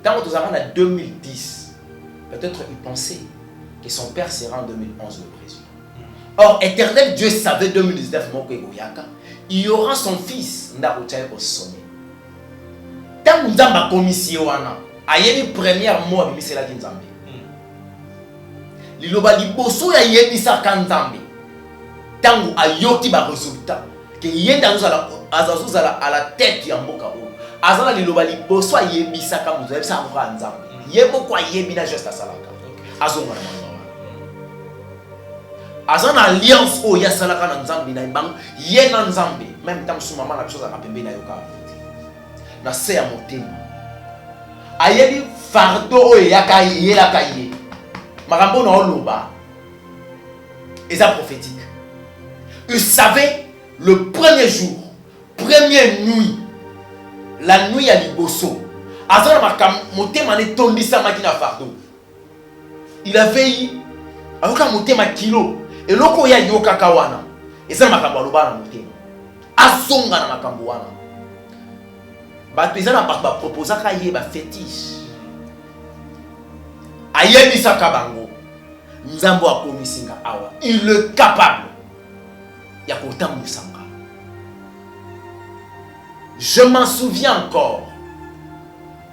Tant que nous avons en 2010, peut-être il pensait que son père sera en 2011 le président. Or, éternel Dieu savait 2019, il y aura son fils, Ndarouchaï au sommet. Tant que nous avons la commission, il y a une première mot à c'est la Kinzambe. Liloba liboso ya yebisa Kanzambe. Tant que ayoti ba résultat, que yenda azazuzala à la tête ya mboka o. Azala liloba liboso ya yebisa Kanzambe, yebisa Nzambe. Yebo kwa yebina juste à salaka. Azonga na mwana. Azana alliance o ya salaka na Nzambe na ibang yena Nzambe, même tant que maman na chose na pembe na yoka. Na se ya motema. Ayeli fardo o yaka yela kaye. Marambo na oloba. Eza prophétique. Il savait le premier jour, première nuit, la nuit à Liboso. Azana makam motema ne tondisa makina fardo. Il avait eu avoka motema kilo et loko ya yoka kawana. Eza makambo aloba na motema. Azonga na makambo wana. Bato eza na ba proposaka ye ba fétiche. Ayebisa kabango. Nzambo akomisinga awa. Il est capable. Ya kotamusanga. Je m'en souviens encore.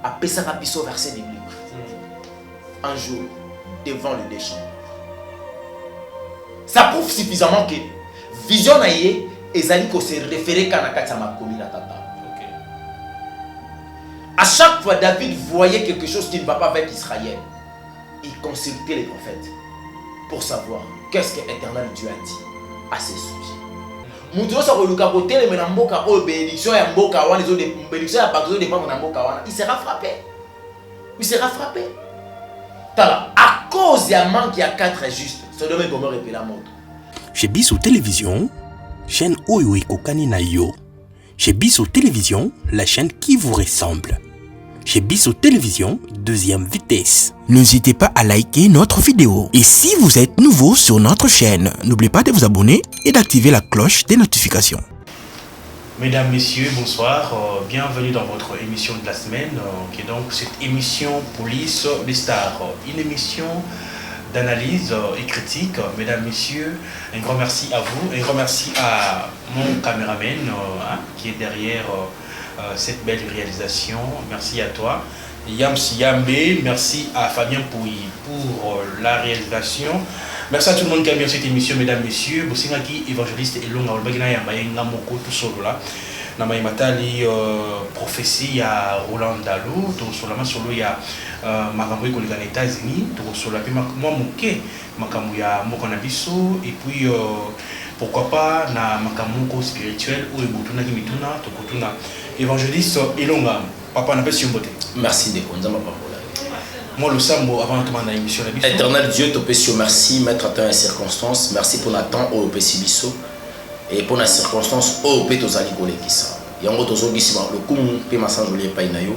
À Pesaka Piso verset biblique. Un jour, devant le déchant. Ça prouve suffisamment que vision naïe ezali ko se référer kana kati ma komi na tata. À chaque fois David voyait quelque chose qui ne va pas avec Israël, il consultait les prophètes pour savoir qu'est-ce que l'Éternel Dieu a dit à ces sujets. Mutuo sa koluka kotel mais na mboka o bénédiction ya mboka wana les autres bénédiction ya bato dépendre na mboka wana, il sera frappé. Il sera frappé. Tala, à cause d'un manque, il y a 4 justes. Ce domaine comme répéter la montre. Chez Bissou Télévision, chaîne Oyo Kokani na yo. Chez Bissou Télévision, la chaîne qui vous ressemble. Chez Bissou Télévision, deuxième vitesse. N'hésitez pas à liker notre vidéo. Et si vous êtes nouveau sur notre chaîne, n'oubliez pas de vous abonner et d'activer la cloche des notifications. Mesdames, Messieurs, bonsoir. Bienvenue dans votre émission de la semaine, qui est donc cette émission Police des Stars. Une émission d'analyse et critique. Mesdames, Messieurs, un grand merci à vous, un grand merci à mon caméraman qui est derrière cette belle réalisation. Merci à toi. Yamsi Yambe, merci à Fabien Pouy pour la réalisation. Merci à tout le monde qui a bien cette émission, mesdames, messieurs. Bosingaki, évangéliste et long, Albagina Yambayenga Moko, tout solo là. Namaï Matali, prophétie à Roland Dalo, tout solo, solo, il y a Makamoué qui est aux États-Unis, tout solo, puis moi, Mouké, Makamouya Mokanabiso, et puis pourquoi pas, na Makamouko spirituel, ou Ebutuna Kimituna, Tokotuna, évangéliste et long, papa n'a pas si beauté. Merci de Konzama Papola. Moi, le sambo, avant de commencer l'émission, Éternel Dieu, te pécio, merci, mettre à temps et circonstances. Merci pour l'attente au Pessibiso et pour la circonstance au Pétozali Kolekisa. Yango tozo gisima le kumu pe masanjoli pa inayo.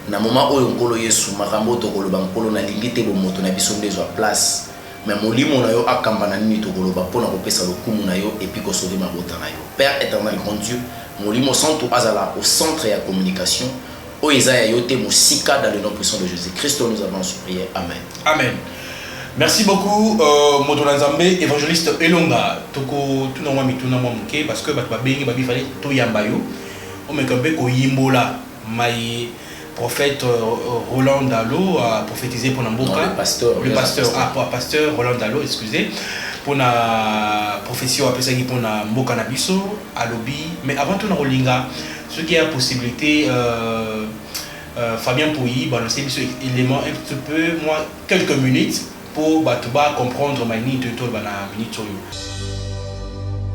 Na moment oyo nkolo Yesu makambo to koloba nkolo na lingite bo moto na biso ndezo a place. Mais molimo na yo akamba na nini to koloba pona kopesa le kumu na yo et puis ko sauver mabota na yo. Père éternel grand Dieu, molimo santo azala au centre ya communication. Dans le nom puissant de Jésus-Christ, nous avons prié. Amen. Amen. Merci beaucoup, Motola Nzambe, évangéliste Elonga. Toko, tout le monde est parce que il fallait tout yambayo. On met comme ko yimbola, my prophète Roland Dalo a prophétisé pour Namboka. Le pasteur Roland Dalo, excusez. Pour la prophétie appelée ça pour Namboka Nabiso, à lobby. Mais avant tout, Rolinga. Ce qui a la possibilité, Fabien Pouy, balancer ce élément un petit peu, moi, quelques minutes pour comprendre ma minute.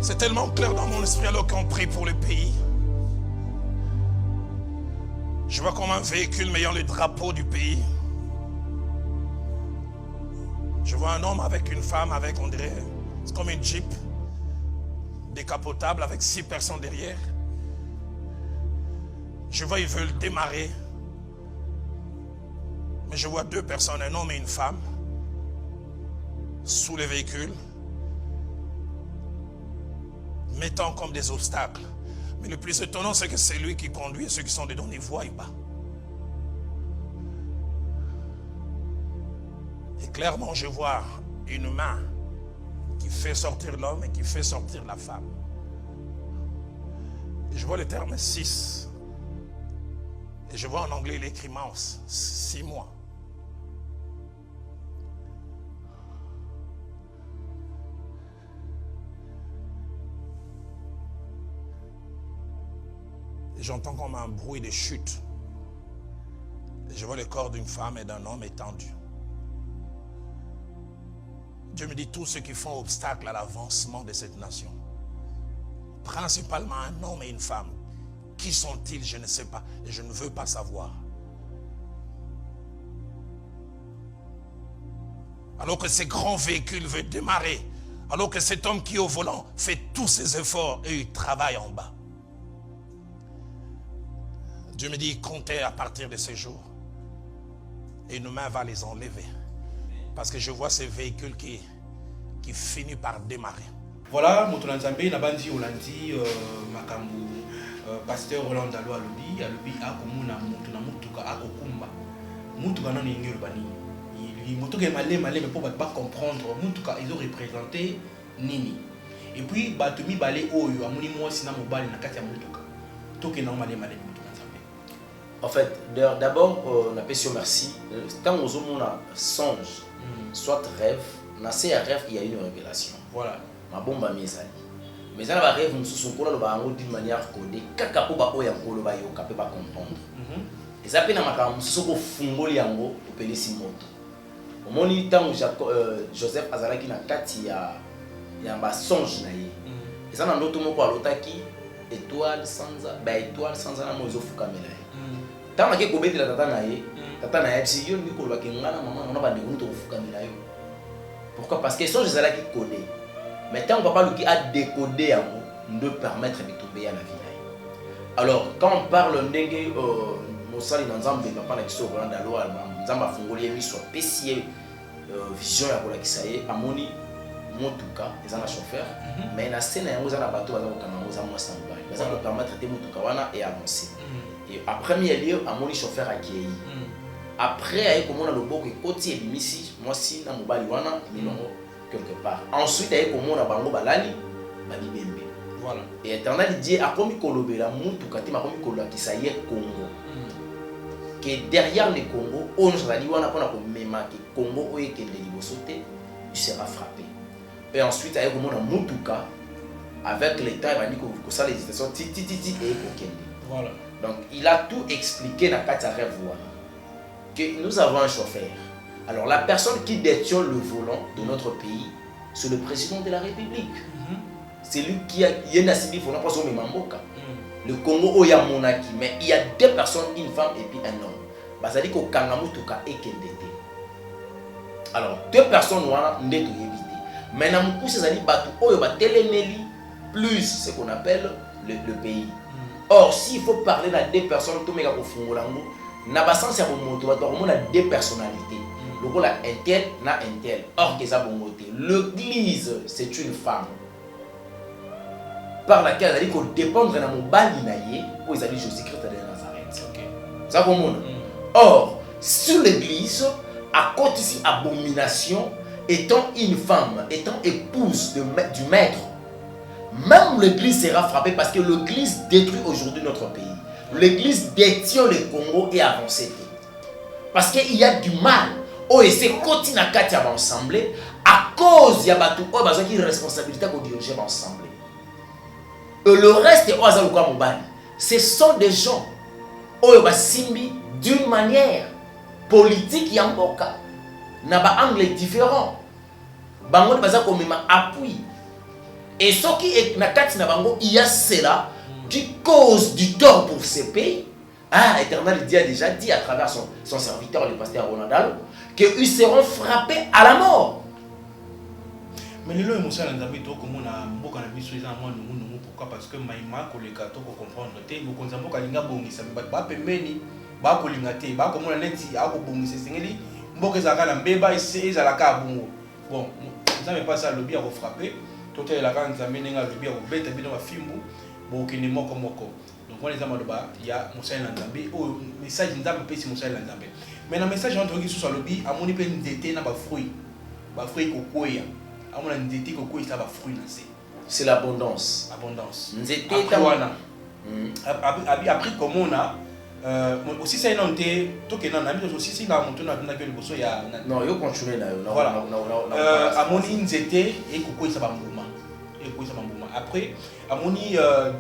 C'est tellement clair dans mon esprit alors qu'on prie pour le pays. Je vois comme un véhicule ayant le drapeau du pays. Je vois un homme avec une femme, avec, on dirait, c'est comme une Jeep décapotable avec 6 personnes derrière. Je vois, ils veulent démarrer. Mais je vois 2 personnes, un homme et une femme, sous le véhicule, mettant comme des obstacles. Mais le plus étonnant, c'est que c'est lui qui conduit et ceux qui sont dedans ne voient pas. Et clairement, je vois une main qui fait sortir l'homme et qui fait sortir la femme. Et je vois le terme 6. Et je vois en anglais l'écrit mouse, 6 mois. Et j'entends comme un bruit de chute. Et je vois le corps d'une femme et d'un homme étendu. Dieu me dit tous ceux qui font obstacle à l'avancement de cette nation. Principalement un homme et une femme. Qui sont-ils? Je ne sais pas. Et je ne veux pas savoir. Alors que ce grand véhicule veut démarrer. Alors que cet homme qui est au volant fait tous ses efforts et il travaille en bas. Dieu me dit comptez à partir de ce jour. Et une main va les enlever. Parce que je vois ce véhicule qui finit par démarrer. Voilà, Motola Nzambe, Nabandi Olandi, Makambu, pasteur Roland Dalo Alobi, Alobi Akomuna, Motuna Mutuka, Akokumba. Mutuka non est bani. Mutuka est malé, mais pour ne pas comprendre, Mutuka, ils ont représenté Nini. Et puis, Batumi Balé Oyo, Amuni Moi, Sina Mobali, Nakatia Mutuka. Tout est normal, malé, Motola Nzambe. En fait, d'abord, on appelle sur merci. Quand on a songe, soit rêve, dans ces rêves, il y a une révélation. Voilà. Ma bombe à mes amis. Mais ça va rêve, nous sommes d'une manière codée. Kaka po ba oya nkolo ba yo kapé pas comprendre. Et ça peut na maka musoko fungoli yango opelisi moto. Omoni tango Joseph azalaki na kati ya ba songe na ye. Et ça na ndoto moko alotaki étoile sanza ba étoile sanza na mozo fukamela ye. Tango ke kobetela tata na ye ti yo ni koloba ke ngana mama na ba ndeko to fukamela yo. Pourquoi? Parce que songe ezalaki codé. Mais tant que papa qui a décodé de permettre de tomber à la vie. Alors, quand on parle d'engue, Moussali Nanzambe, papa n'a pas Roland Dalo, Nzamba Fongoli, il soit PC vision à la Kisaye, Amoni, Motuka, ils ont un chauffeur, mais la scène est un bateau, ils ont un samba. Ils ont permettre de Motuka et avancer. Et à premier lieu, Amoni chauffeur à Kiei. Après, comme on a le beau que Koti et Bimisi, moi si, dans Mobali Wana, quelque part. Ensuite, il y a comme on a bango balali, balibembe. Voilà. Et Éternel dit a comme kolobe la mutu kati ma comme koloba qui ça y est Congo. Que derrière le Congo, on va dire on a pas comme mema que Congo ou que les libosoté, il sera frappé. Et ensuite, il y a comme on a mutuka avec l'État, il va dire que ça les stations titi et kokende. Voilà. Donc, il a tout expliqué dans quatre rêves que nous avons un chauffeur. Alors, la personne qui détient le volant de notre pays, c'est le président de la République. C'est lui qui a naissé le volant pour son Mamboka. Le Congo, il y a monarchie, mais il y a deux personnes, une femme et puis un homme. Ça dit qu'au Kangamutuka et Kendete. Alors, deux personnes n'ont évité. Mais dans le ça dit que plus ce qu'on appelle le pays. Or, s'il faut parler de deux personnes, tout le monde il y a deux personnalités. Le rôle a un tel, n'a un tel. Or, l'église, c'est une femme par laquelle elle a dit qu'on dépend de mon balinaïe où ils ont dit Jésus-Christ de Nazareth. Ça comment? Or, sur l'église, à côté ici, abomination, étant une femme, étant épouse du maître, même l'église sera frappée parce que l'église détruit aujourd'hui notre pays. L'église détient le Congo et avance. Parce qu'il y a du mal. Oh, et c'est continue à quatre ensemble à cause il y a battu oh besoin qui responsabilité pour diriger ensemble. Et le reste est au ce sont des gens oh simbi d'une manière politique yamboka na ba angle différent. Bango baza comme appui. Et ce qui est na kati na bango il y a cela qui cause du tort pour ces pays. Ah, Éternel Dieu a déjà dit à travers son serviteur, le pasteur Roland Dalo, qu'ils seront frappés à la mort. Mais les lois émotionnelles dans les comme on a beaucoup de vie sur les amants nous pourquoi parce que maïma que les gâteaux pour comprendre te nous consommer kalinga bongi ça ba pembeni ba kolinga te ba comme on a neti a ko bongi c'est singeli mboke za kana mbeba ese za la ka bongo bon ça me passe à lobby à frapper tout est la quand ça menenga lobby à beta bino fimbu bo kini moko donc on les amaloba il y a Moussa Nzambe ou message Nzambe pesi Moussa Nzambe Mais dans le message, on dit que sur le lobby, à mon époque, nous étions dans les fruits cocoya. À mon époque, cocoya, ça va fruits. C'est l'abondance. Abondance. Après, comme on a, aussi c'est un thé, tout que non, aussi si la montagne a que le bosso ya. Non, yo continue là. Voilà. À mon époque, et cocoya, ça va mouvement. Après, à mon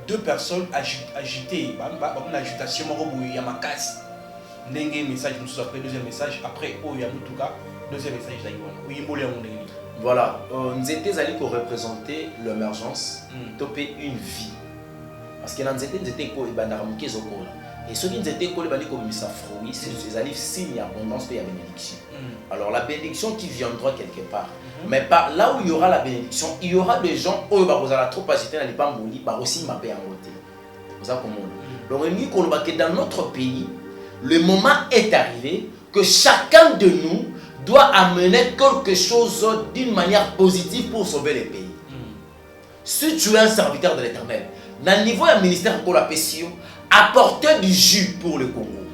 deux personnes agitées, une agitation, il y a ma casse. N'engue message, nous après deuxième message, après, oh, il y a tout cas, deuxième message, oui, il y a voilà, nous étions allés pour représenter l'émergence, topé une vie. Parce que nous étions quoi, et ceux qui étaient collés, comme ça fruit, c'est des signes d'abondance et de bénédiction. Alors la bénédiction qui viendra quelque part. Mais par là où il y aura la bénédiction, il y aura des gens où vous allez trop agiter dans les pamboulis, aussi ma paix en côté. Vous savez comment. Donc, dans notre pays, le moment est arrivé que chacun de nous doit amener quelque chose d'une manière positive pour sauver le pays. Si tu es un serviteur de l'Éternel, dans le niveau du ministère de la PCO, apportez du jus pour le Congo.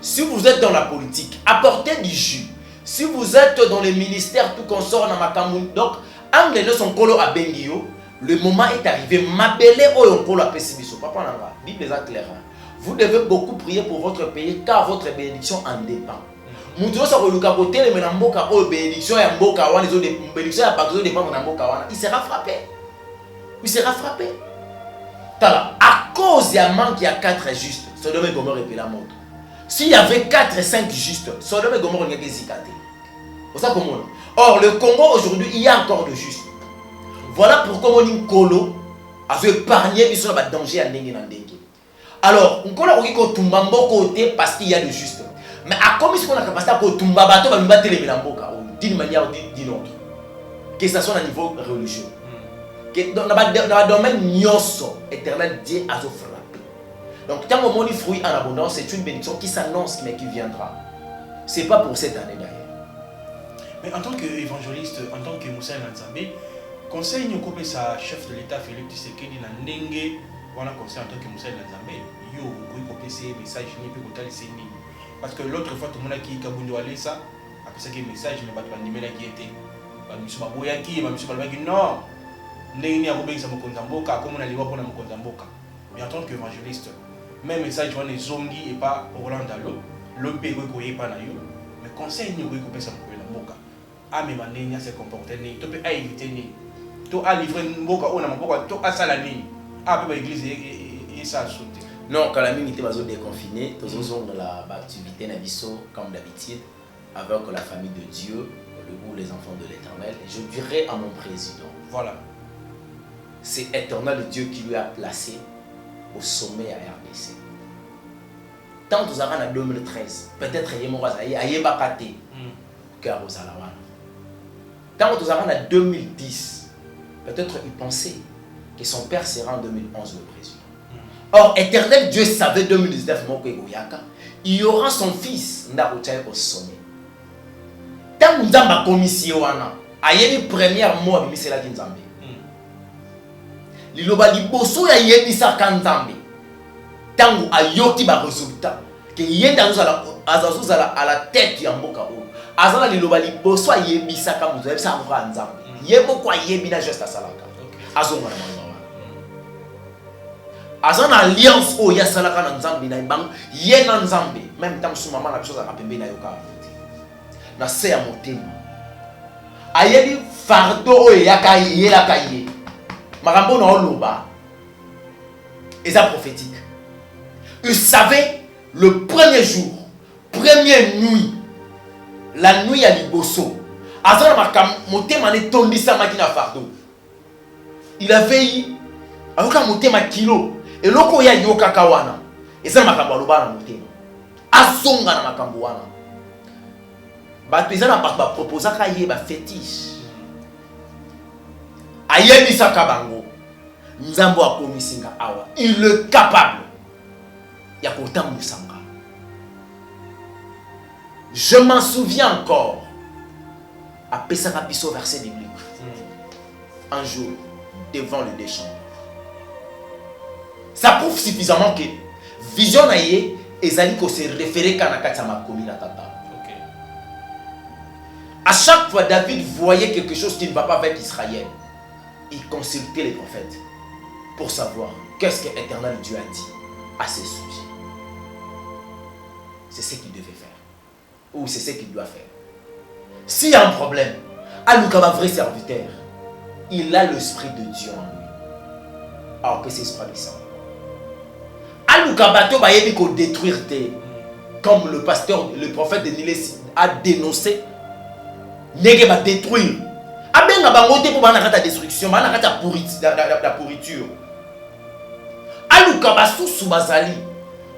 Si vous êtes dans la politique, apportez du jus. Si vous êtes dans les ministères, tout consort dans ma camoune, donc, anglais son colo à Bengio, le moment est arrivé. M'appelez au colo à PCO. Papa Nanga, Bible est claire. Vous devez beaucoup prier pour votre pays car votre bénédiction en dépend. Il sera frappé. Il sera frappé. À cause d'un manque, il y a 4 justes. Sodome et Gomorrhe et la montre. S'il y avait 4 et 5 justes, Sodome et Gomorrhe n'était pas zikaté. Or, le Congo aujourd'hui, il y a encore de justes. Voilà pourquoi on dit Kolo a épargné les dangers à Nengue Nandenge. Alors, on a dit qu'on tombe côté parce qu'il y a de juste. Mais à comme si on a la capacité de tomber bateau, on va battre les Mélamboka d'une manière ou d'une autre. Que ce soit à niveau religieux. Dans le domaine nyoso, éternel Dieu a frappé. Donc, tant qu'on dit fruit en abondance, c'est une bénédiction qui s'annonce mais qui viendra. Ce n'est pas pour cette année d'ailleurs. Mais en tant qu'évangéliste, en tant que Moussa Nzambe, conseil nous comme sa chef de l'État Félix Tshisekedi na ndenge wana conseil en tant que Moussa Nzambe yo ko copier ces messages ni pe ko tali ni parce que l'autre fois tout le monde qui kabundo aller ça après ça que message mais bato bandimela qui était ba miso ba boya ki ba miso ba ki non ndenge ni akobengisa mokonza mboka comme on a liwa pona mokonza mboka. Mais en tant qu'évangéliste même message wana zongi et pas Roland Dalo l'ompe ko yepa na yo mais conseil ni ko pesa mokonza mboka a me manenya se comporter ni to pe a éviter ni to a livrer mboka ona mboka to asala ni a pe ba église et ça sauter. Non, quand la minute va se déconfiner, tous dans l'activité Nabiso comme d'habitude avec la famille de Dieu, les enfants de l'Éternel. Je dirais à mon président, voilà, c'est Éternel Dieu qui lui a placé au sommet à RDC. Tant que en 2013, peut-être qu'il y a eu Bakate, car aux Alawana. Tant que en 2010, peut-être il pensait que son père sera en 2011 le président. Or, éternel Dieu savait 2019, il y aura son fils au sommet. Tant que nous avons commission, il y a une première mot, c'est la Nzambe. Il y a une bosso ya yebisa kanzambe. Tant que ayoki ba résultat, que yenda à la tête ya mboka o. Azala liloba liboso yebisa ka muzo yebisa ngwa nzambe. Yebo kwa yebina juste à salaka. Azonga na mama. Azan alliance o ya salaka na nzambe na ibang ye na nzambe même temps sous maman la chose à pembe na yoka na se ya motema ayeli fardo o ya kaye la kaye makambo na oloba eza prophétique. Il savait le premier jour, première nuit, la nuit à liboso azan makam motema ne tondisa makina fardo il avait eu ayoka motema kilo et loko ya yoka kawana eza makambo aloba na motema azonga na makambo wana bato eza na bato baproposaka ye bafetiche ayebisaka bango nzambo akomisinga awa il est capable ya kotambusanga. Je m'en souviens encore apesaka biso verset biblique un jour devant le déchant. Ça prouve suffisamment que vision na ye ezali ko se référer kana kati ya makomi na tata. À chaque fois, David voyait quelque chose qui ne va pas avec Israël. Il consultait les prophètes pour savoir qu'est-ce que l'Éternel Dieu a dit à ce sujet. C'est ce qu'il devait faire. Ou c'est ce qu'il doit faire. S'il y a un problème, Alouka, un vrai serviteur, il a l'esprit de Dieu en lui. Alors que c'est l'esprit du sang. Alouka bateau va y détruire comme le pasteur, le prophète de Nilé a dénoncé. Nege va détruire. Abenga bangote pour la destruction, la pourriture. Alouka va sous bazali.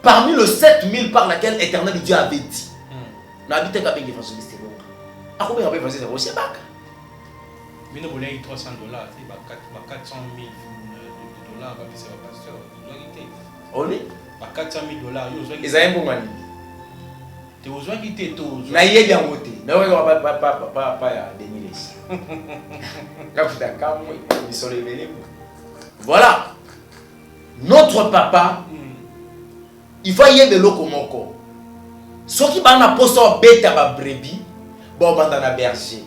Parmi les 7000 par laquelle l'Éternel Dieu avait dit. N'habitez qu'à payer évangéliste. À combien on peut évangéliste aussi bak? Mais nous voulons $300, 400 000 dollars, c'est le pasteur. On est? $400 000. Ils ont un bon mani. Tu as besoin de quitter tout. Na yé bien voté. Na ouais pas ya Denilé. Voilà. Notre papa, il faut y aller de l'eau comme encore. Ceux qui ont posé bête à brebis, bon banda na berger.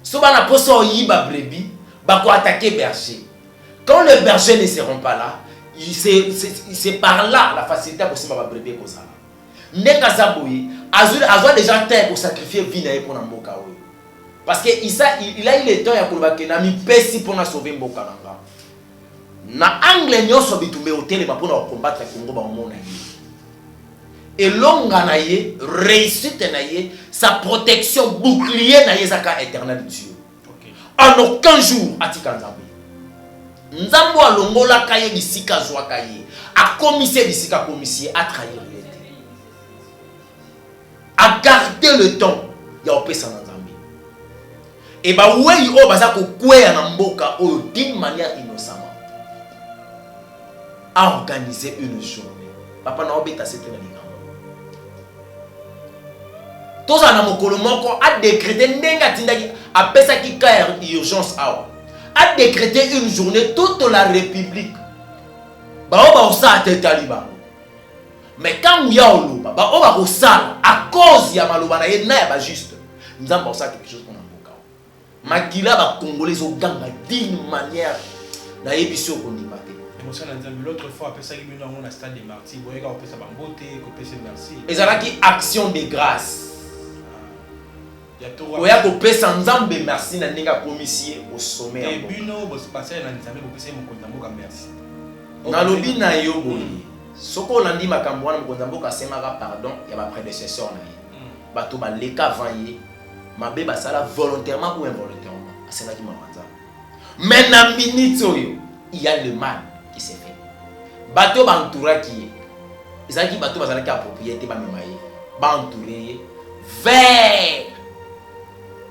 Ceux qui ont posé ba brebis, ba ko attaquer berger. Quand les bergers ne seront pas là, c'est par là la facilité pour se ba brebis comme ça. Ndeka Zaboui a déjà terre pour sacrifier vie pour na mboka oui. Parce que il a eu le temps ya kolobake na mi pesi pour na sauver mboka nanga. Na angle nyoso bitumbe hôtel pour na combattre Congo ba mona yi. Et longa na ye, réussite na ye, sa protection bouclier na ye zaka éternel Dieu. Okay. En aucun jour atika Nzambe. Nzambo alongola kaye bisika zwa kaye. A commissaire bisika commissaire a trahir. À garder le temps, il y a opé sans Nzambe. Et bah ouais, il y a ko kwea na mboka d'une manière innocente. À organiser une journée. Papa na obeta c'était na likambo. Toza na mokolo moko a décrété ndenga tindaki a pesa ki ka urgence awa. A décrété une journée toute la République. Ba osa te taliba. Mais quand il y a oloba, on va resala à cause ya maloba na ye na ya ba juste. Nous avons ça quelque chose qu'on a beaucoup. Makila ba congolais au ganga d'une manière na yebiso ko ndimate. Émotion na Nzambe l'autre fois après ça il y a un stade des martyrs, boyega on peut ça bangote, ko pesa merci. Ezalaki action de grâce. Ya to oya ko pesa Nzambe merci na ndinga commissaire au sommet. Et bino bo passer na Nzambe ko pesa mo konta mboka merci. Na lobi na yo boyi. Soko landi makambo wana mokonza mboka asemaka pardon ya ba prédécesseur na ye. Bato ba leka vanye mabe basala volontairement ou involontairement asenaki mamanza. Mais na minute oyo il y a le mal qui s'est fait. Bato ba entouraki ye. Ezaki bato bazalaki a propriété ba memaye. Ba entouré vers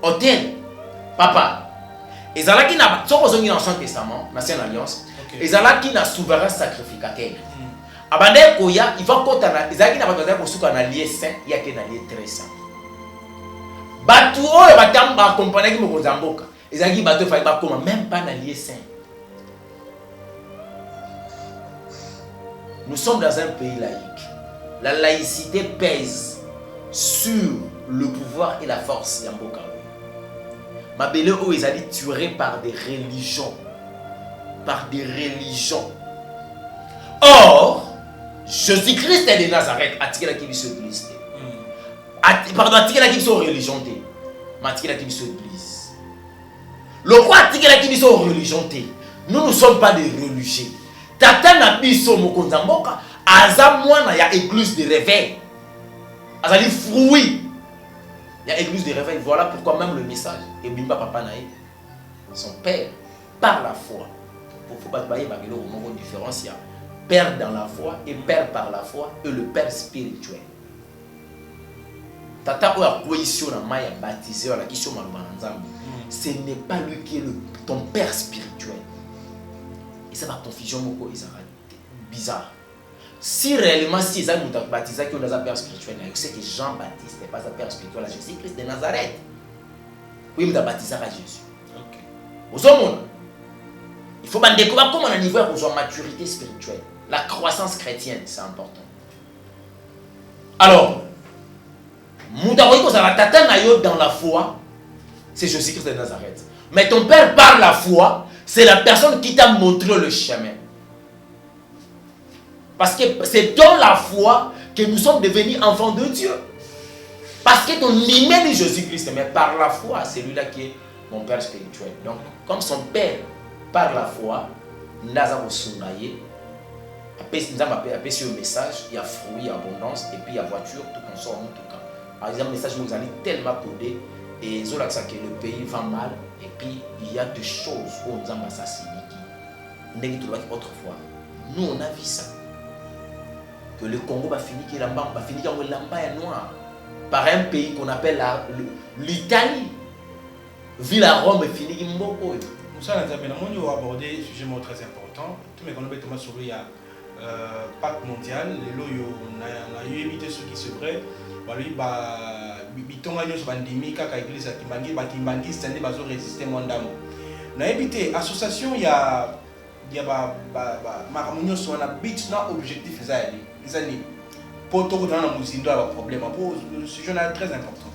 hôtel. Papa ezalaki na soko zongi dans l'Ancien Testament, l'Ancienne Alliance. Ezalaki na souverain sacrificateur. Abande koya, il va kotana, ezaki na bato ko suka na lieu saint, ya ke na lieu très saint. Batu oyo batamba accompagner ki mokonza mboka. Ezaki bato fa ba koma même pas na lieu saint. Nous sommes dans un pays laïque. La laïcité pèse sur le pouvoir et la force ya mboka. Mabele oyo ezali tué par des religions. Par des religions. Or, Jésus-Christ est de Nazareth, attiré qui se église. Pardon, attiré qui se religion. Attiré qui se église. Le quoi attiré qui se religion. Nous ne sommes pas des religieux. Tata na biso mokonza mboka, aza mwana ya église de réveil. Azali fruit. Il y a église de réveil. Voilà pourquoi même le message. Et bimba papa nae, son père, par la foi. Pour faut pas bailler bagelo au moment différence. Père dans la foi et père par la foi et le père spirituel. Tata oya koisio na maya baptisé la kisio maloba nzambe. Ce n'est pas lui qui est ton père spirituel. Et ça va confusion moko ezara bizarre. Si réellement si ils ont baptisé qui est un père spirituel, c'est que Jean-Baptiste n'est pas un père spirituel à Jésus-Christ de Nazareth. Oui, mais il a baptisé à Jésus. OK. Aux hommes, il faut découvrir comment on a niveau de maturité spirituelle. La croissance chrétienne, c'est important. Alors, Dans la foi, c'est Jésus-Christ de Nazareth. Mais ton père, par la foi, c'est la personne qui t'a montré le chemin. Parce que c'est dans la foi que nous sommes devenus enfants de Dieu. Parce que ton hymen est Jésus-Christ, mais par la foi, c'est lui-là qui est mon père spirituel. Donc, comme son père, par la foi, nous avons sonné. Nous avons appelé sur le message, il y a fruits, il y a abondance, et puis il y a voiture, tout qu'on sort en tout cas. Par exemple, le message nous a tellement codé, et ils ont l'accent que le pays va mal, et puis il y a des choses où nous avons assassiné qui n'est pas autrefois. Nous, on a vu ça. Que le Congo va finir qu'il va finir comme l'Empire noir par un pays qu'on appelle l'Italie. Ville à Rome finit comme Mboko. Nous allons aborder un sujet très important. Tout le monde Thomas Souri, il y a pacte mondial. Les lois, on a eu évité ce qui se ferait. Lui, bitonga nyonso bandimi kaka église kimbangi bakimbangi stande bazo résister mondamo. On a évité association il y a makambo nyonso wana but na objectif ezali. Ezali poto ko na muzindo ba problème pour ce sujet très important.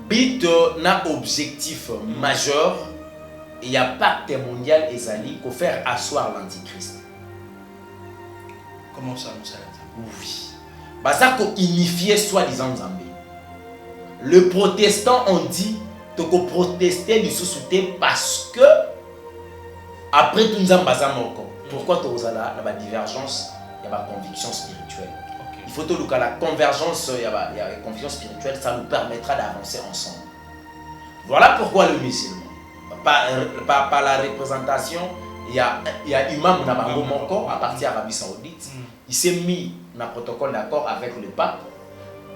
But na objectif majeur, il y a pacte mondial ezali ko faire asseoir l'antichrist. Comment ça nous ça? Oui. Ça qu'on unifier soi-disant Zambé. Le protestant on dit que protester du sous-souté parce que après tout nous avons encore. Pourquoi tu as la divergence, il y a la conviction spirituelle. Okay. Il faut que la convergence, il y a la conviction spirituelle, ça nous permettra d'avancer ensemble. Voilà pourquoi le musulman, par la représentation, il y a imam Nabango Moko à partir d'Arabie Saoudite. Il s'est mis dans le protocole d'accord avec le pape.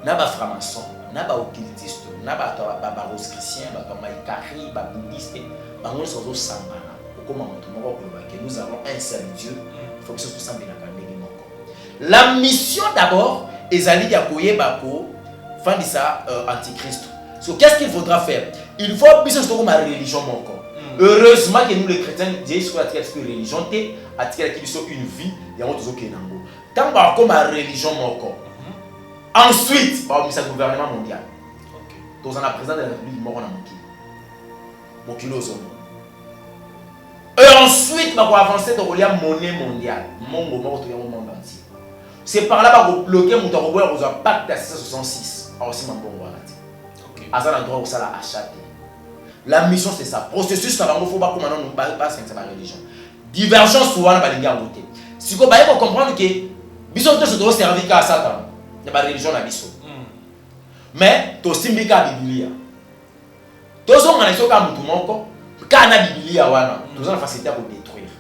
Il y a des francs-maçons, il y a des occultistes, il y a des rosicruciens, des bouddhistes, des nous avons un seul Dieu. Il faut que ce soit la mission d'abord est d'aller à Antichrist. Qu'est-ce qu'il faudra faire? Il faut que ma religion. Heureusement que nous les chrétiens, Dieu soit une religion, une vie, il y a autre chose. Tant que ma religion, ensuite, c'est le gouvernement mondial. Dans la présidence de la République, et ensuite, on va avancer dans la monnaie mondiale. Le monde entier. C'est par là que vous bloquez mon pacte de 1666. La mission, c'est ça. Processus, ça va faut pas comment nous pas c'est la religion. Divergence, souvent, on va les garder. Si vous comprendre que Bisson se doit servir à Satan. Il y a pas de religion à Bisson. Mais, tu as aussi mis la Bible. Tu as aussi mis la Bible. Quand la Bible, nous avons la facilité à détruire.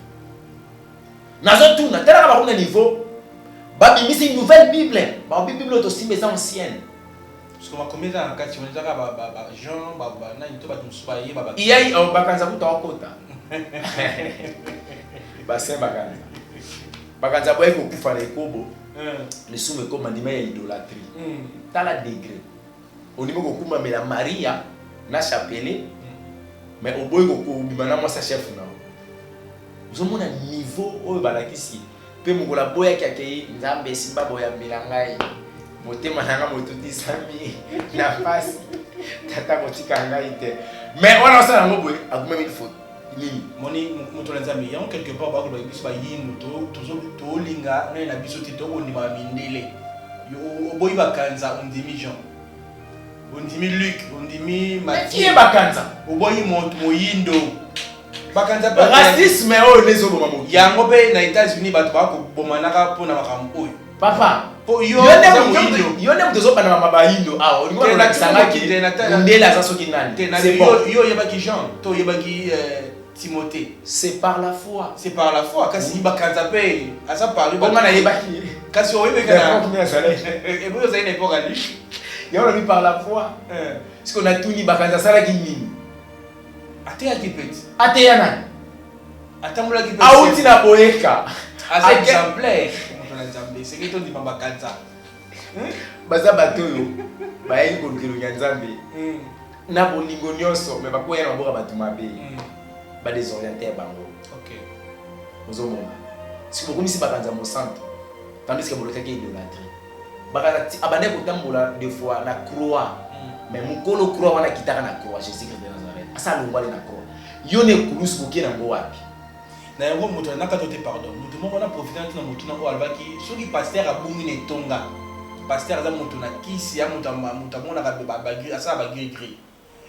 Nous avons tout, niveau. C'est une nouvelle Bible. La Bible est aussi mais ancienne. Parce qu'on va commettre un cas si on est à Jean, il y a un bakanza pour ta kota. Bassin bakanza. Bakanza pour être au coup fallait kobo. Les sous me commandent mais idolâtrie. T'as la degré. Au niveau où on met la Maria, na chapelle. Mais au bout de moi sa chef na. Vous avez un niveau où balakisi. Pe mugola boya qui accueille Nzambe simba boya milangai. Motema nanga motuti sami na face. Tata motika ngai te. Mais on a ça dans boy, a même il faut. Nini. Moni motola Nzambe ya quelque part ba ko ba biso ba yinu to linga na biso ti to oni ba mindele. Yo boy ba kanza on demi Jean. On dit Luc, on dit Mathieu. Qui est Bakanza? Au boy Moyindo. Bakanza pas. Racisme oh les autres maman. Yango be na États-Unis ba to ba ko bomanaka pona makambo. Papa. Po yo ne mtozo pa na mama Hindo. Ah, on dit na kisanga ki. Ndela za soki nani. C'est bon. Yo yebaki Jean, to yebaki Timothée. C'est par la foi. C'est par la foi. Kasi Bakanza pe asa parler. Comment na yebaki? Kasi o yebeka na. Et vous avez une époque à lui. Et on a vu par la foi. Parce qu'on a tout dit, Bakanza Sala qui mine. Até qui peut. Até Yanan. Atamula qui peut. Aouti na boeka. As exemplaire. C'est que tu dis Bakanza. Baza batoyo. Bayi ko ngelo nyanzambe. Na bolingo nyonso, mais bakoya na boka batumabe. Ba désorienter bango. OK. Ozomona. Si vous connaissez Bakanza mo centre. Tandis que vous le faites idolâtrie. Bakazati abandé kotambola des fois la croix mais mukolo croix wana kitaka na croix Jésus-Christ de Nazareth asa longwale na croix yo ne kulus boke na ngo wapi na yango moto na kato te pardon moto moko na profiter na moto na o albaki soki pasteur abungi ne tonga pasteur za moto na kisi ya moto mona ka ba gris asa ba gris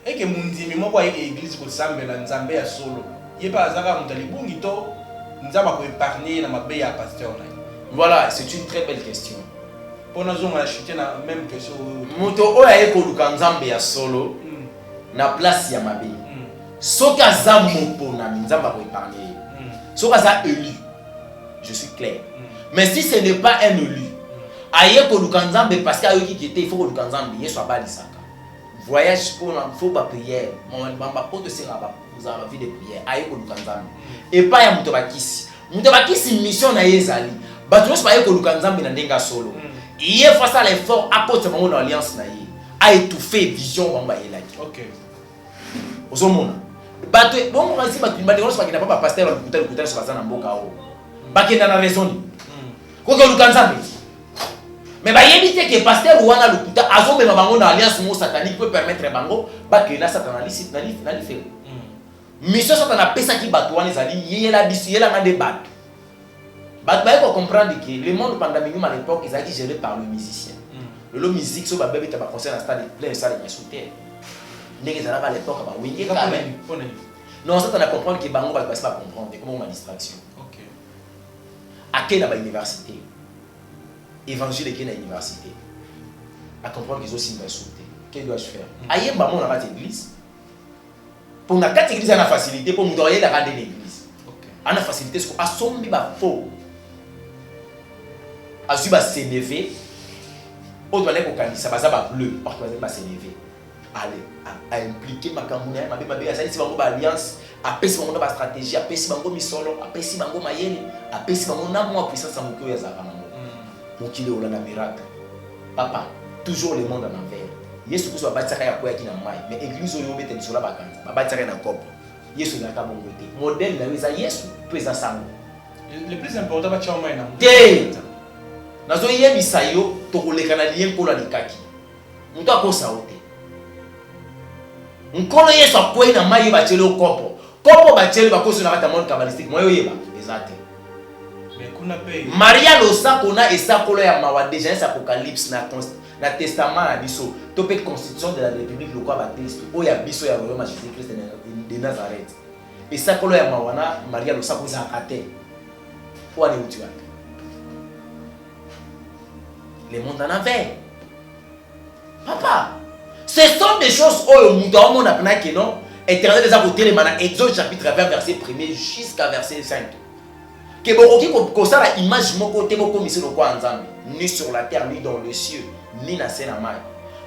et que mundimi moko aye église ko sambela nzambe ya solo ye pa azaka moto libungi to nzamba ko épargner na mabe ya pasteur na. Voilà, c'est une très belle question. Pour nous on a chuté na même question moto oyo aye ko luka nzambe ya solo na place ya mabe soki aza mopona nzamba ko épargner soki aza élu je suis clair mais si ce n'est pas un élu aye ko luka nzambe parce que ayoki kité il faut ko luka nzambe yeso abalisaka voyage pour faut pas prière mamba poto senga ba vous avez vie de prière aye ko luka nzambe et pas ya moto bakisi mission na yezali bato nyonso baye ko luka nzambe na ndenga solo il face à l'effort à cause de mon alliance na ye a étouffé vision bamba yelaki. OK. Ozomona bato bon on ici bato ba nyonso bakina pas pasteur ba kuta sur bazana mboka o bakina na raison ko ko luka nzambe mais ba yebite que pasteur wana lukuta azomema bango na alliance mo satanique peut permettre bango bakina satanaliste na li fait mission satana pesa ki bato wana ezali yela bisu yela ngande bato bato ba ko comprendre que le monde pandémique à l'époque ils étaient géré par le musicien le musique so ba bébé ta ba concert na stade plein salle ya souter ndenge zala à l'époque ba wingi quand même non ça t'en a comprendre que bango ba pas comprendre comment ma distraction. OK. À quelle ba université évangile qui na université à comprendre qu'ils aussi ba souter qu'est-ce dois-je faire ayemba mon na ba église pour na quatre église na facilité pour m'doyer la rendre l'église. OK. Ana facilité ce ko asombi ba faux azu ba s'élever au doit ko kanisa ba za ba bleu parce que ba s'élever allez à impliquer makambo na mabe azali si bango ba alliance apesi bango ba stratégie apesi bango misolo apesi bango mayele apesi bango na moi puissance en moko ya zakana mokile olanda miracle papa toujours le monde en envers yesu ko so ba tsaka ya ko ya kina mai mais église oyo bete bisola ba kanza ba tsaka na kopo yesu na ka bongo te modèle na weza yesu pesa sango le plus important ba chama na nazo yebisa yo tokoleka na lien kola likaki mutu akosa ote nkolo yesu akwei na mai bachele kopo bachele bakoso na kata monde kabbalistique moyo yeba ezate mais kuna pe Maria losako na esakolo ya mawa déjà c'est apocalypse na testament na biso to pe constitution de la république lokwa ba Christ o ya biso ya royaume Jésus Christ de Nazareth esakolo ya mawa na Maria losako za kate kwa ni uti wake le monde en envers. Papa, ce sont des choses où nous avons appris que non, éternel des côté les mana Exode chapitre 20 verset 1er jusqu'à verset 5. Que bokoki ko ça la image moko te moko mission ko nzambe ni sur la terre ni dans le ciel ni na sena mai.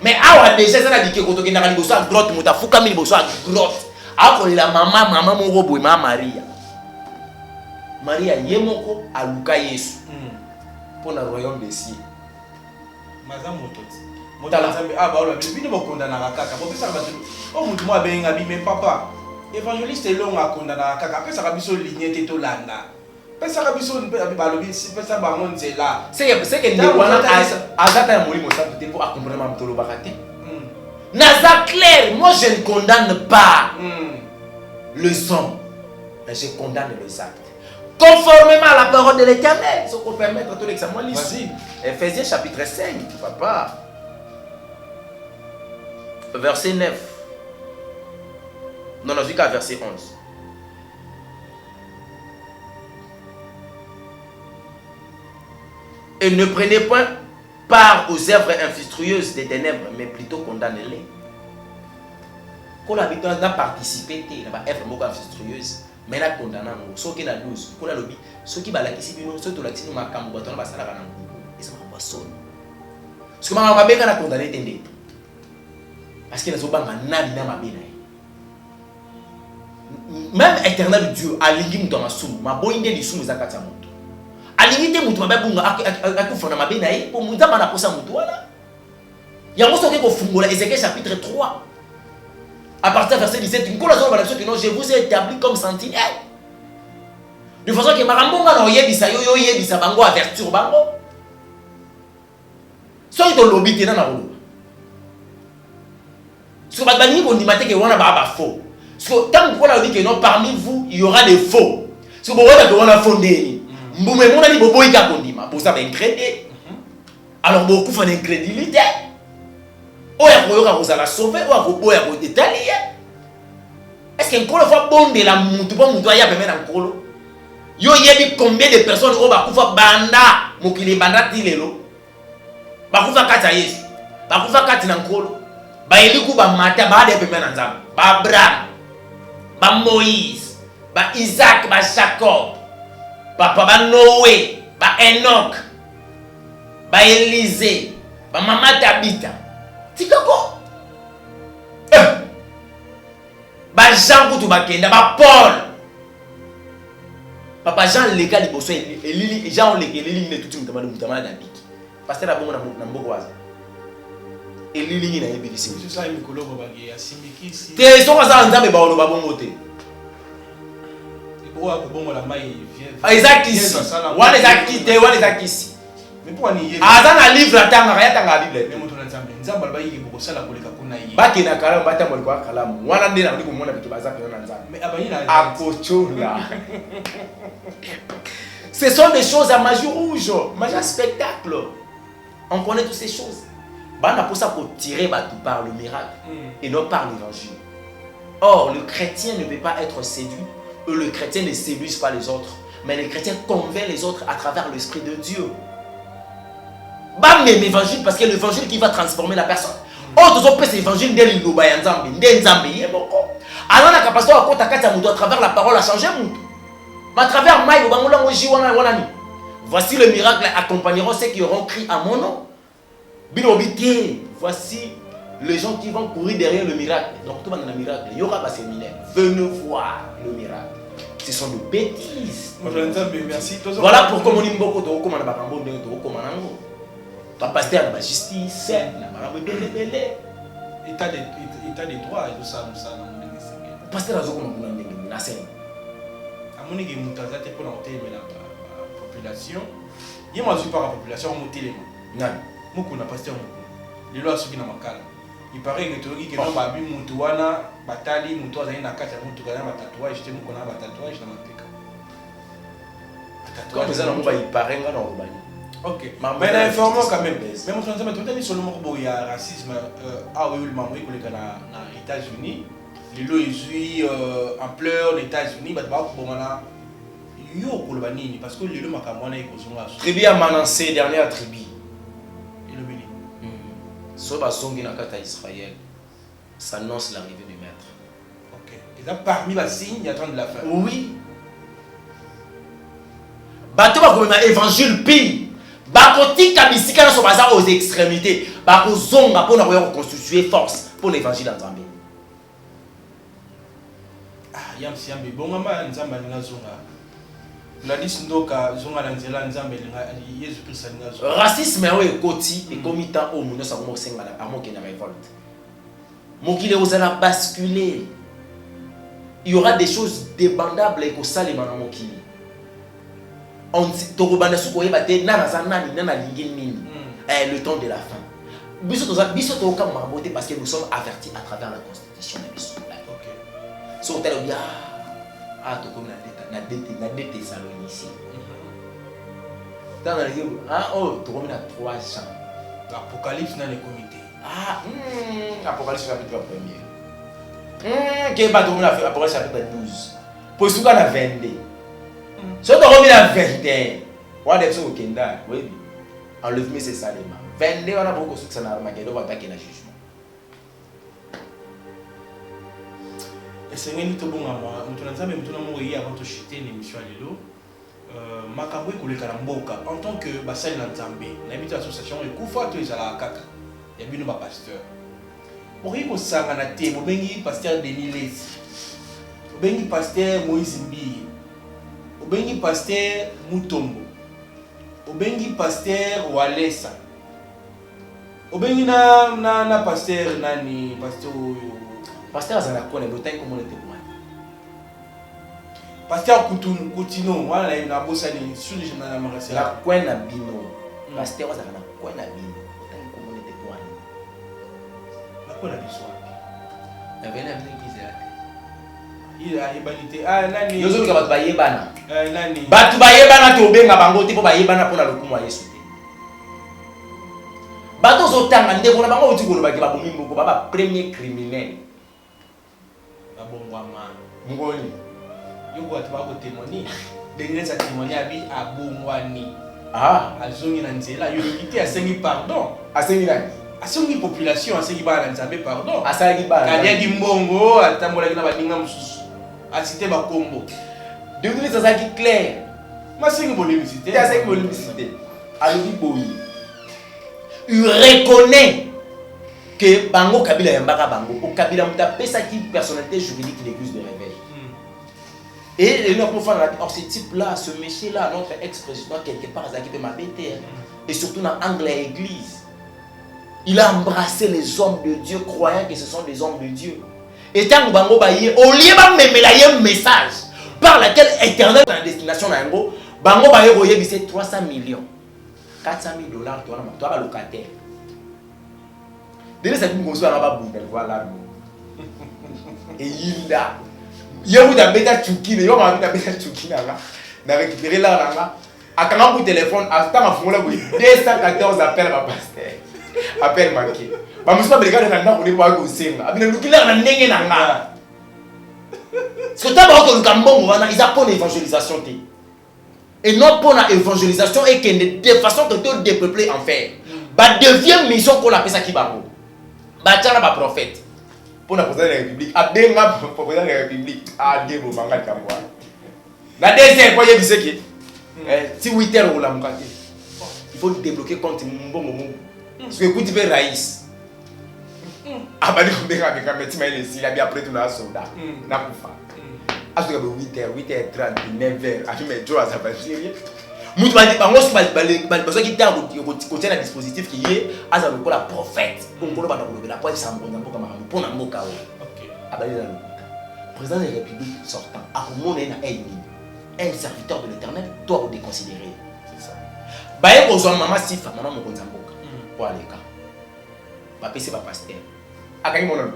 Mais awa déjà ça na dit que ko to kina ni boso grotte mutafuka mi boso grotte. Ako la mama moko boy Maria. Maria yemoko aluka Yesu. Pour le royaume des cieux. Maza mototi motala nzambe aba ola bino bokondana kaka bopesa bato o mutu mo abenga bi mais papa évangéliste elonga kondana kaka pesa ka biso ligne te to landa pesa ka biso balobi si pesa bango nzela c'est que ni wana azata ya molimo ça peut pour comprendre ma mtolo bakate naza clair moi je ne condamne pas le sang mais je condamne les actes conformément à la parole de l'Éternel. Ce qu'on permet à tout l'examen. Vas-y. Ephésiens chapitre 5, papa. Verset 9. Non, non, jusqu'à verset 11. Et ne prenez point part aux œuvres infructueuses des ténèbres, mais plutôt condamnez-les. Quand l'habitant a participé à l'œuvre infructueuse, mais là condamnant ceux qui na 12 ko la lobi ceux qui balakisi bino ceux to latino makambo batona basala kana ngubu esa makambo solo ce que mama mabenga na condamner tende parce que nazo banga nani na mabena même éternel Dieu alingi muto masumu maboinde lisumu zakata muto alingi te muto mababunga akufona mabena pour muta mana kosa muto wala yango soki ko fungola Ézéchiel chapitre 3 à partir du verset 17, je vous ai établi comme sentinelle. De façon que Marambonga no yebisa yo yebisa bango avertir bango. So ito lobby tena na wolo. Ce que vous dites que vous avez faux. Tant que vous avez dit que non, parmi vous, il y aura des faux. Ce que vous avez dit que vous avez fondé. Vous avez dit que vous avez fondé. Vous avez incrédité. Alors, beaucoup font incrédulité. Ou vous allez sauver, ou vous allez détailler. Est-ce qu'un colo fois bon de la moutou, bon moutou, il y a même un colo. Yo yebi combien de personnes au bakufa banda, mokili banda tilelo. Bakufa kata yesu. Bakufa kati na nkolo. Ba eliku ba mata ba de pemena nzambe. Ba Abraham, ba Moïse, ba Isaac, ba Jacob. Ba Noé, ba Enoch, ba Élisée, ba mama Tabitha. Tikako. Ba Jean kutu bakenda, ba Paul. Papa Jean les gars liboso elili Jean les elili ne tuti mutamana mutamana dabiki. Pasteur abongo na mboko waza. Elili na yebisi. C'est ça mikolo babagi asimiki si. Te so kaza nzambe ba oloba bongo te. Ibo abongo la mai vient. Isaac ici. Wana Isaac te wana Isaac ici. Mais pourquoi ni yé? Azana livre atanga ya tanga Bible. Mais moto na nzambe. Nzambe ba yiki boko sala koleka kuna yé. Baki na kalamu bata mo kwa kalamu. Wana nde na ndiko mona bitu baza pe na nzambe. Mais abayi na akochola. Ce sont des choses à magie rouge, magie spectacle. On connaît toutes ces choses. Bana pour ça pour tirer tout par le miracle et non par l'évangile. Or, le chrétien ne peut pas être séduit. Le chrétien ne séduit pas les autres. Mais le chrétien convainc les autres à travers l'Esprit de Dieu. Bam même évangile parce que l'évangile qui va transformer la personne. Oh, tous autres l'évangile dès l'Iloba Nzambe, dès Nzambe yeboko. Alors la capacité à compter à travers la parole à changer mon. À travers Maï, voici le miracle accompagneront ceux qui auront crié à mon nom. Voici les gens qui vont courir derrière le miracle. Donc tout le monde a un miracle. Il y aura un séminaire. Venez voir le miracle. Ce sont des bêtises. Merci. Voilà pourquoi on dit beaucoup de recommandations. Pasteur de la justice, état des droits et tout ça, pasteur a dit amoni ke mutazate pour la population. Il m'a par la population monter nan moko na pasteur moko. Les lois sont na makala. Il paraît que tu dis que non babi mutu wana batali mutu azali na kata mutu kana ba tatouage te moko na ba tatouage na mateka. Tatouage ça non ba il paraît nga na obani. OK. Mais l'information quand même. Mais mon frère tu as seulement il y a racisme oui le maman ko le na États-Unis. Les lois ils ampleur les États-Unis ba ba ko bana yo ko le banini parce que les lois makamwana iko zonga. Tribu à Manassé dernière tribu. Et le béni. So ba songi na kata Israël. Ça annonce l'arrivée du maître. OK. Et là parmi les signes il y a tant de la fin. Oui. Bato ba ko na évangile pi. Ba ko tika bisika na so baza aux extrémités. Ba ko zonga pour na reconstituer force pour l'évangile en Zambie. Yam siambe bongamba nzamba ngazonga la liste ndoka zonga na nzela nzambe Yesu Christ ngazonga racisme est koti et comita au muno sa mo senga na amoke na révolte mokile ozala basculer il y aura des choses débandables et ko salima na mokili on torobana suko yeba te na nazanani na lingi nini le temps de la fin biso to ka mabote parce que nous sommes avertis à travers la constitution de biso. So tu as bien tu comme na dette salon ici. Dans le livre tu comme na 300. L'Apocalypse dans les comités. Apocalypse chapitre 1er. Qui pas comme na Apocalypse chapitre 12. Pour ce qu'on a 22. So tu comme na 21. On a so kenda, oui. Enlève-moi ces saléma. 22 on a beaucoup de ça na Armageddon va attaquer la jugement. Et c'est un peu bon à moi. Nous avons eu avant de chuter l'émission à l'élo. Makambo est karamboka. En tant que bassin d'Anzambé, l'habitude l'association est Koufa, tu es à la kaka. Il y a bien un pasteur. Pour y avoir un thé, vous avez pasteur Denis Les. Vous avez pasteur Moïse Mbi. Vous avez pasteur Mutombo. Vous avez pasteur Walesa. Vous avez un pasteur Nani, pasteur. Pasteur Azana Kone, l'autant comme on était pour moi. Pasteur Koutino, voilà, il y a un boss sur les gens de la la Kone na bino. Pasteur Azana Kone na bino, l'autant comme on était pour moi. La Kone na biso. Il a ébalité. Ah, nani. Nous autres, bayebana. Nani. Batu bayebana to benga bango te po bayebana pona lokumu ya Yesu te. Bato zotanga ndeko na bango uti koloba ke babomi mboko baba premier criminel. Abongwama. Ngoni. Yuko watu wako témoigner. Denise a témoigné abi abongwani. Ah, Azongi na nzela yo kiti asengi pardon. asengi nani? Asengi population asengi ba na nzambe pardon. Asengi ba. Kalia di mbongo atambola kina baninga mususu. Asité ba kombo. Devenu ça qui clair. Masengi bolimicité. C'est ça qui bolimicité. Alobi boyi. Il reconnaît que bango kabila yambaka bango. Au kabila muta pesa qui personnalité juridique de l'église de réveil. Et notre enfant a dit, or ce type-là, ce monsieur-là, notre ex-président, quelque part, il a quitté ma bête. Et surtout dans l'anglais église. Il a embrassé les hommes de Dieu, croyant que ce sont des hommes de Dieu. Et tant que Bango Baye, au lieu de me un message par lequel éternel dans la destination d'Ango, Bango Baye, c'est 300 millions, 400 000 $, toi, tu as locataire. Dès que ça dit que tu as voilà. Et il a. Il y a un bêta tchouki, il y a un bêta tchouki, il a récupéré là, à quand on téléphone, à ce temps, on a 214 appels à pasteur. Appel manqué. Bah, je ne sais pas si on est pas gossé. Mais le killer n'a pas de ce que tu as dit, ils ont pour l'évangélisation. Et notre pour l'évangélisation est que de façon que tu dépeupler en fait. Bah, deuxième mission qu'on appelle ça qui va. Bah, tu as un prophète. Pour la présidence de la République, à Benga, pour la présidence de la République, à Debo Manga Kamwa. La deuxième, quoi, il y a qui si 8 heures ou la mukate, il faut débloquer compte mon moment. Parce que écoute, tu fais Raïs. Ah, bah, il y a des gens qui il y a bien après tout le soldat. N'a pas fait. À ce que 8h, 8h30, 9h, à mes jours à sa bâtille. Nous avons dit, parce qu'il y a un dispositif qui est à la prophète. Donc, on va la pointe sans bon pour un mot chaos. Président de la République sortant, à mon un serviteur de l'éternel doit vous déconsidérer. C'est ça. Bah, il y a maman Sifa, maman Mokonzamboka. Pour aller là. Bah, c'est pas pasteur. À quand mon nom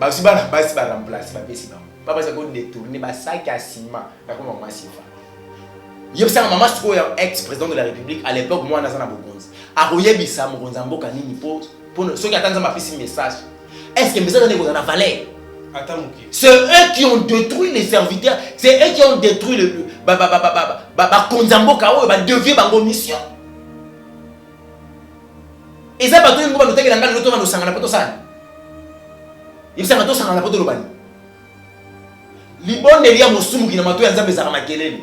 bah, si bah, si bah, remplacer, bah, c'est pas. Pas parce qu'on détourne, bah, ça qui a ciment, bah, comme maman Sifa. Il y a un maman qui est ex-président de la République à l'époque, moi, Nazana Bogonzi. À Royebissa, Mokonzamboka, Nini, pour ceux qui attendent ma fille message. Est-ce que le message est dans la valeur? C'est eux qui ont détruit les serviteurs, c'est eux qui ont détruit le Konzambo Kao, devient bango mission. Et ça, pas tout le monde va nous dire que nous sommes en train de il s'est rendu en train de l'obani. Libon n'est pas mon qui n'a pas tout à fait.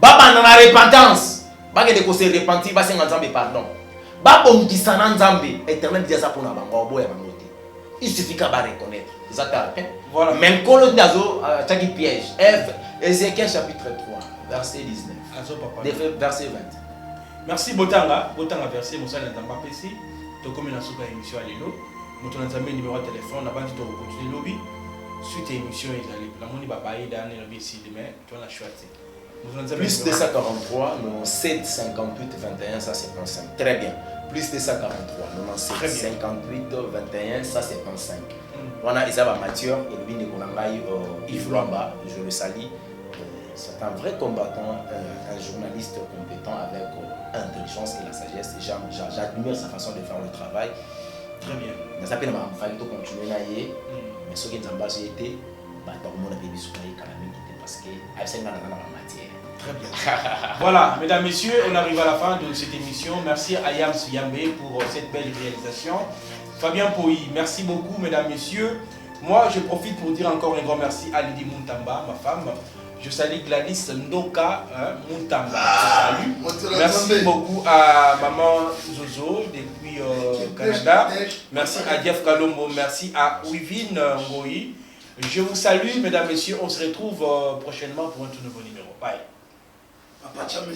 Baba dans la repentance, Baba de se repentir, Baba s'en pardon. Baba on dit ça dans Zambie, éternel dit ça pour nous bango boya bango. Il suffit qu'à reconnaître. Voilà. Même quand le nazo, tu piège. Ézéchiel chapitre 3, verset 19. Verset 20. Merci Botanga. Botanga verset, Moussa n'entend ici. Tu as commis la soupe à l'émission à l'élo. Nous avons un numéro de téléphone. Avant de continuer le lobby. Suite à l'émission, la monnaie va bailler dans le lobby ici demain. Tu as la choisi. Plus 243, 97 58 21, ça c'est 55. Très bien. Plus 243, 97 58 21, ça c'est 55. On a Isaba Mathieu et le Bine Konangaï, Yves Lwamba, je le salue. C'est un vrai combattant, un journaliste compétent avec intelligence et la sagesse. J'admire sa façon de faire le travail. Très bien. Mais ça peut nous faire continuer à y aller. Mais ce qui est en bas, j'ai été, bah, tout le monde a bien vu parce que c'est dans la matière. Très bien. Voilà, mesdames, messieurs, on arrive à la fin de cette émission. Merci à Yams Yambé pour cette belle réalisation. Fabien Poyi, merci beaucoup, mesdames, messieurs. Moi, je profite pour dire encore un grand merci à Lydie Muntamba, ma femme. Je salue Gladys Ndoka Muntamba. Je salue. Merci beaucoup à maman Zozo depuis Canada. Merci à Jeff Kalombo. Merci à Wivine Ngoyi. Je vous salue, mesdames, messieurs. On se retrouve prochainement pour un tout nouveau numéro. Bye.